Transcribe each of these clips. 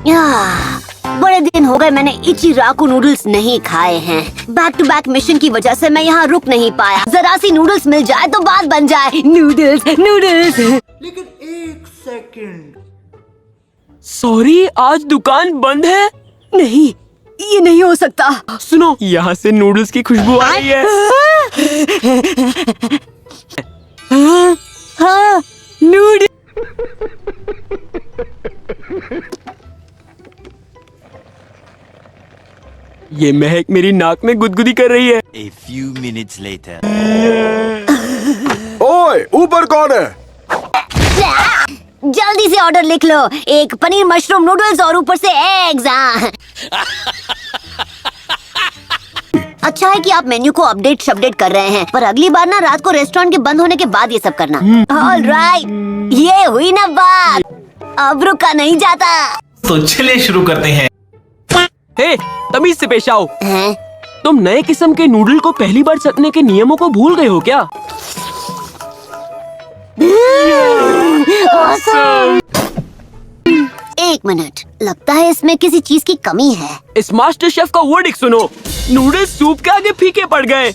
बड़े दिन हो गए मैंने इचिराकू नूडल्स नहीं खाए हैं। बैक टू बैक मिशन की वजह से मैं यहाँ रुक नहीं पाया। जरा सी नूडल्स मिल जाए तो बात बन जाए। Noodles noodles. लेकिन एक सेकंड, सॉरी, आज दुकान बंद है। नहीं, ये नहीं हो सकता। सुनो, यहाँ से नूडल्स की खुशबू आ रही है। हाँ, नूडल्स। ये महक मेरी नाक में गुदगुदी कर रही है। A few minutes later. ओए, ऊपर कौन है? जल्दी से ऑर्डर लिख लो, एक पनीर मशरूम नूडल्स और ऊपर से एग्स। अच्छा है कि आप मेन्यू को अपडेट शपडेट कर रहे हैं, पर अगली बार ना रात को रेस्टोरेंट के बंद होने के बाद ये सब करना। ऑलराइट, ये हुई ना बात, अब रुका नहीं जाता। तो चलिए शुरू करते हैं। हे, तमीज से पेश आओ। हैं? तुम नए किस्म के नूडल को पहली बार चखने के नियमों को भूल गए हो क्या? एक मिनट, लगता है इसमें किसी चीज की कमी है। इस मास्टर शेफ का वर्डिक्ट सुनो, नूडल्स सूप के आगे फीके पड़ गए।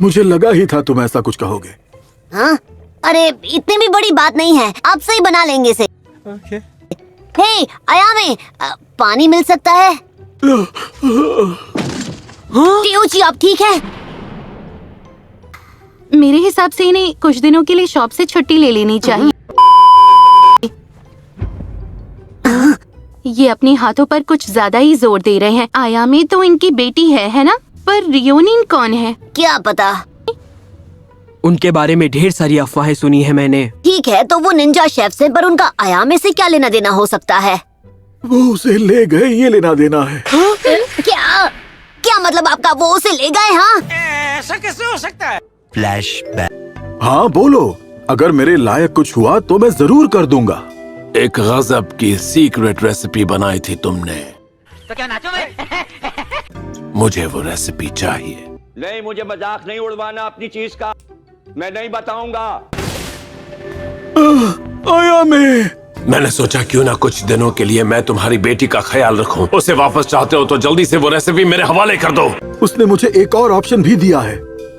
मुझे लगा ही था तुम ऐसा कुछ कहोगे। हाँ? अरे इतनी भी बड़ी बात नहीं है, आप सही बना लेंगे इसे। हे अयामे, पानी मिल सकता है? टियोची, आप ठीक है? मेरे हिसाब से इन्हें कुछ दिनों के लिए शॉप से छुट्टी ले लेनी चाहिए। ये अपने हाथों पर कुछ ज्यादा ही जोर दे रहे हैं। आयामे तो इनकी बेटी है ना? पर रियोनिन कौन है? क्या पता। उनके बारे में ढेर सारी अफवाहें सुनी है मैंने। ठीक है, तो वो निंजा शेफ से, पर उनका अयामे से क्या लेना देना हो सकता है? वो उसे ले गए, ये लेना देना है। क्या क्या मतलब आपका? वो उसे ले गए? हाँ, ऐसा कैसे हो सकता है? Flashback. हाँ बोलो, अगर मेरे लायक कुछ हुआ तो मैं जरूर कर दूंगा। एक गजब की सीक्रेट रेसिपी बनाई थी तुमने, तो क्या नाचो मैं? मुझे वो रेसिपी चाहिए। नहीं, मुझे मजाक नहीं उड़वाना अपनी चीज का, मैं नहीं बताऊंगा। अयामे, मैंने सोचा क्यों ना कुछ दिनों के लिए मैं तुम्हारी बेटी का ख्याल रखूं। उसे वापस चाहते हो तो जल्दी से वो रेसिपी मेरे हवाले कर दो। उसने मुझे एक और ऑप्शन भी दिया है।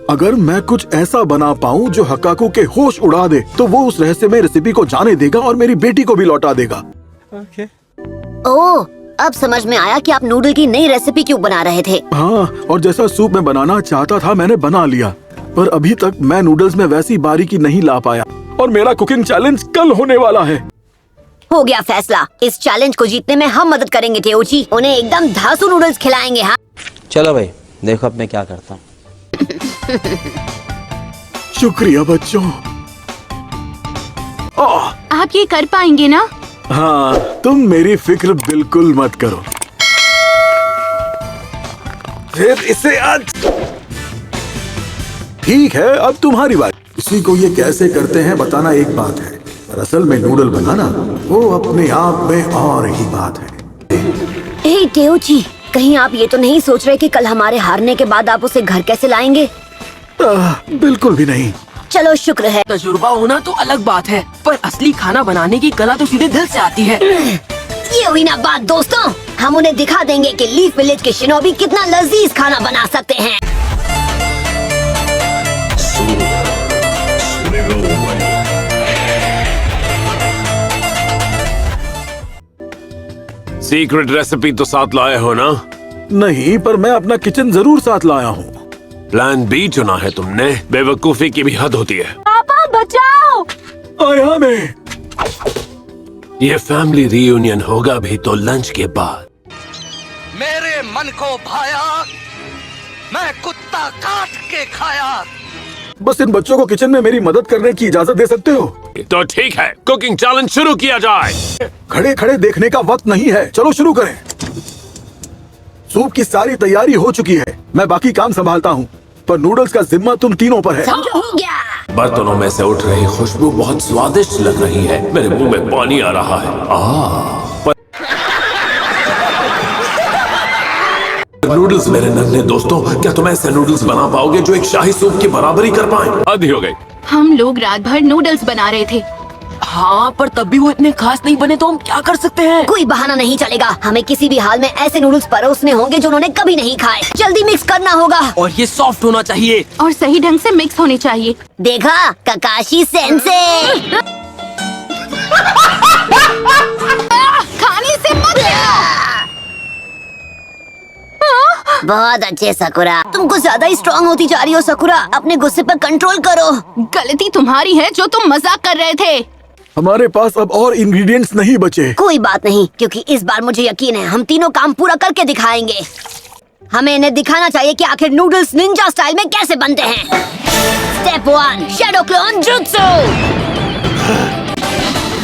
अगर मैं कुछ ऐसा बना पाऊं जो हकाकू के होश उड़ा दे, तो वो उस रहस्यमय रेसिपी को जाने देगा और मेरी बेटी को भी लौटा देगा। ओह, अब समझ में आया कि आप नूडल की नई रेसिपी क्यों बना रहे थे। हाँ, और जैसा सूप मैं बनाना चाहता था मैंने बना लिया, पर अभी तक मैं नूडल्स में वैसी बारीकी नहीं ला पाया। और मेरा कुकिंग चैलेंज कल होने वाला है। हो गया फैसला, इस चैलेंज को जीतने में हम मदद करेंगे टेओची। उन्हें एकदम धांसू नूडल्स खिलाएंगे। हाँ, चलो भाई, देखो अब मैं क्या करता हूँ। शुक्रिया बच्चों। आप ये कर पाएंगे ना? हाँ, तुम मेरी फिक्र बिल्कुल मत करो। फिर इसे आज ठीक है, अब तुम्हारी बात। किसी को ये कैसे करते हैं बताना एक बात है, पर असल में नूडल बनाना वो अपने आप में और ही बात है। हे टेओची, कहीं आप ये तो नहीं सोच रहे कि कल हमारे हारने के बाद आप उसे घर कैसे लाएंगे? बिल्कुल भी नहीं। चलो शुक्र है। तजुर्बा होना तो अलग बात है, पर असली खाना बनाने की कला तो सीधे दिल से आती है। ये हुई ना बात दोस्तों, हम उन्हें दिखा देंगे कि लीफ विलेज के शिनोबी कितना लजीज खाना बना सकते हैं। सीक्रेट रेसिपी तो साथ लाए हो ना? नहीं, पर मैं अपना किचन जरूर साथ लाया हूँ। प्लान बी चुना है तुमने, बेवकूफी की भी हद होती है। पापा बचाओ! अयामे, ये फैमिली रियूनियन होगा भी तो लंच के बाद। मेरे मन को भाया, मैं कुत्ता काट के खाया। बस इन बच्चों को किचन में मेरी मदद करने की इजाजत दे सकते हो? तो ठीक है, कुकिंग चैलेंज शुरू किया जाए। खड़े खड़े देखने का वक्त नहीं है, चलो शुरू करें। सूप की सारी तैयारी हो चुकी है, मैं बाकी काम संभालता हूँ, पर नूडल्स का जिम्मा तुम तीनों पर है। समझो, हो गया। बर्तनों में से उठ रही खुशबू बहुत स्वादिष्ट लग रही है, मेरे मुंह में पानी आ रहा है। नूडल्स मेरे नन्हे दोस्तों, क्या तुम ऐसे नूडल्स बना पाओगे जो एक शाही सूप की बराबरी कर पाए? आधी हो गई। हम लोग रात भर नूडल्स बना रहे थे। हाँ, पर तब भी वो इतने खास नहीं बने तो हम क्या कर सकते हैं? कोई बहाना नहीं चलेगा, हमें किसी भी हाल में ऐसे नूडल्स परोसने होंगे जो उन्होंने कभी नहीं खाए। जल्दी मिक्स करना होगा। और ये सॉफ्ट होना चाहिए। और सही ढंग से मिक्स होने चाहिए। देखा ककाशी सेंसे। खाने से मत बहुत अच्छे सकुरा, तुम कुछ ज्यादा ही स्ट्रांग होती जा रही हो सकुरा, अपने गुस्से पर कंट्रोल करो। गलती तुम्हारी है जो तुम मजाक कर रहे थे। हमारे पास अब और इंग्रेडिएंट्स नहीं बचे। कोई बात नहीं, क्योंकि इस बार मुझे यकीन है हम तीनों काम पूरा करके दिखाएंगे। हमें इन्हें दिखाना चाहिए कि आखिर नूडल्स निंजा स्टाइल में कैसे बनते हैं। Step 1, shadow clone jutsu.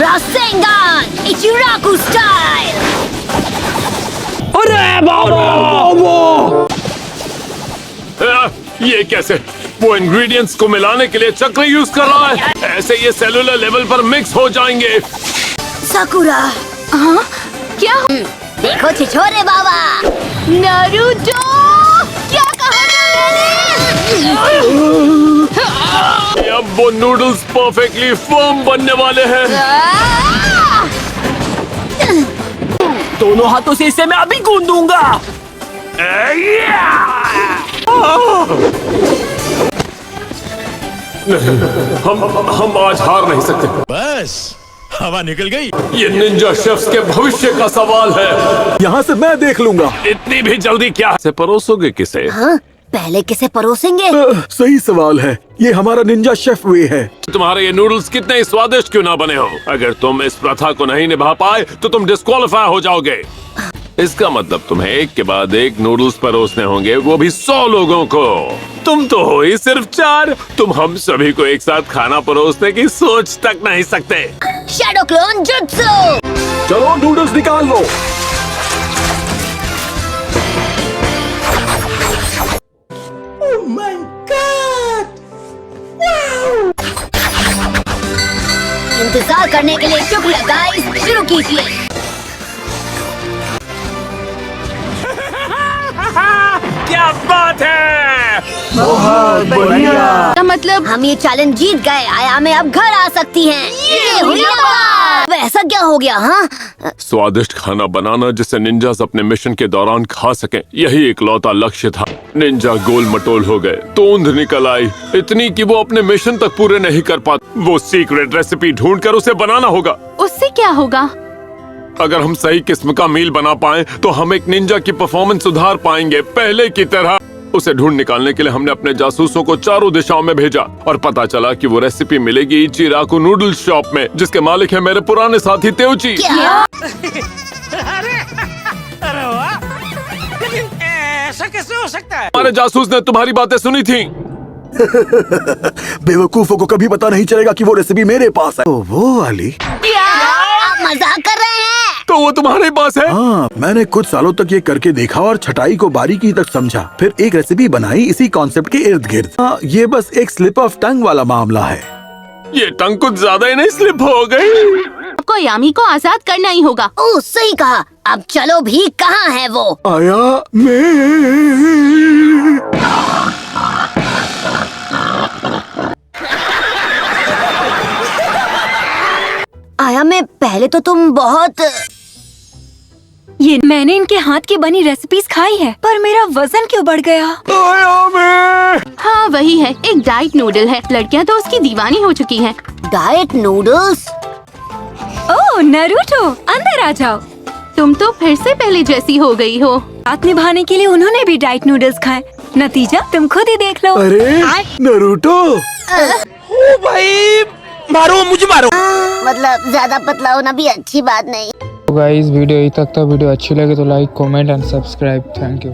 Rasengan Ichiraku style. ये कैसे? वो इंग्रेडिएंट्स को मिलाने के लिए चक्र यूज कर रहा है। ऐसे ये सेलुलर लेवल पर मिक्स हो जाएंगे। सकुरा, हाँ? क्या? देखो छिछोरे बाबा। नारुतो, क्या कहा मैंने? अब वो नूडल्स परफेक्टली फर्म बनने वाले हैं। दोनों हाथों से इसे मैं अभी गूंद दूंगा। हम आज हार नहीं सकते। बस हवा निकल गई। ये निंजा शेफ्स के भविष्य का सवाल है। यहाँ से मैं देख लूंगा। इतनी भी जल्दी क्या? से परोसोगे किसे? हाँ, पहले किसे परोसेंगे? सही सवाल है, ये हमारा निंजा शेफ वे है। तुम्हारे ये नूडल्स कितने ही स्वादिष्ट क्यों ना बने हो, अगर तुम इस प्रथा को नहीं निभा पाए तो तुम डिस्क्वालीफाई हो जाओगे। इसका मतलब तुम्हें एक के बाद एक नूडल्स परोसने होंगे, वो भी 100 लोगों को। तुम तो हो ही सिर्फ 4। तुम हम सभी को एक साथ खाना परोसने की सोच तक नहीं सकते। Shadow clone jutsu. चलो नूडल्स निकाल लो। इंतजार करने के लिए शुक्रिया गाइस, शुरू कीजिए। क्या बात है? का मतलब हम ये चैलेंज जीत गए। आयामे अब घर आ सकती हैं। ये हुई ना बात। वैसा क्या हो गया? हाँ, स्वादिष्ट खाना बनाना जिसे निंजास अपने मिशन के दौरान खा सकें, यही इकलौता लक्ष्य था। निंजा गोल मटोल हो गए, तोंद निकल आई, इतनी कि वो अपने मिशन तक पूरे नहीं कर पाते। वो सीक्रेट रेसिपी ढूंढकर उसे बनाना होगा। उससे क्या होगा? अगर हम सही किस्म का मील बना पाएं, तो हम एक निंजा की परफॉर्मेंस सुधार पाएंगे, पहले की तरह। उसे ढूंढ निकालने के लिए हमने अपने जासूसों को चारों दिशाओं में भेजा और पता चला कि वो रेसिपी मिलेगी इचिराकु नूडल्स शॉप में, जिसके मालिक है मेरे पुराने साथी तेउची। ऐसा कैसे हो सकता है? हमारे जासूस ने तुम्हारी बातें सुनी थी। बेवकूफों को कभी पता नहीं चलेगा कि वो रेसिपी मेरे पास है। तो वो वाली। आप मजाक कर रहे हैं? तो वो तुम्हारे पास है? हाँ, मैंने कुछ सालों तक ये करके देखा और छटाई को बारीकी तक समझा, फिर एक रेसिपी बनाई इसी कॉन्सेप्ट के इर्द गिर्द। हाँ, ये बस एक स्लिप ऑफ टंग वाला मामला है। ये टंग कुछ ज्यादा ही नहीं स्लिप हो गई। आपको यामी को आजाद करना ही होगा। ओह, सही कहा। अब चलो भी, कहाँ है वो? आया मैं। आया मैं, पहले तो तुम बहुत। ये मैंने इनके हाथ की बनी रेसिपीज खाई है, पर मेरा वजन क्यों बढ़ गया? हाँ वही है, एक डाइट नूडल है। लड़कियाँ तो उसकी दीवानी हो चुकी हैं। Diet noodles? ओह नारुतो, अंदर आ जाओ। तुम तो फिर से पहले जैसी हो गई हो। साथ निभाने के लिए उन्होंने भी डाइट नूडल्स खाए। नतीजा तुम खुद ही देख लो। अरे नारुतो, ओ भाई, मारो मुझे मारो। मतलब ज्यादा पतला होना भी अच्छी बात नहीं। तो गाइस वीडियो यहीं तक था। वीडियो अच्छी लगे तो like, comment and subscribe. Thank you.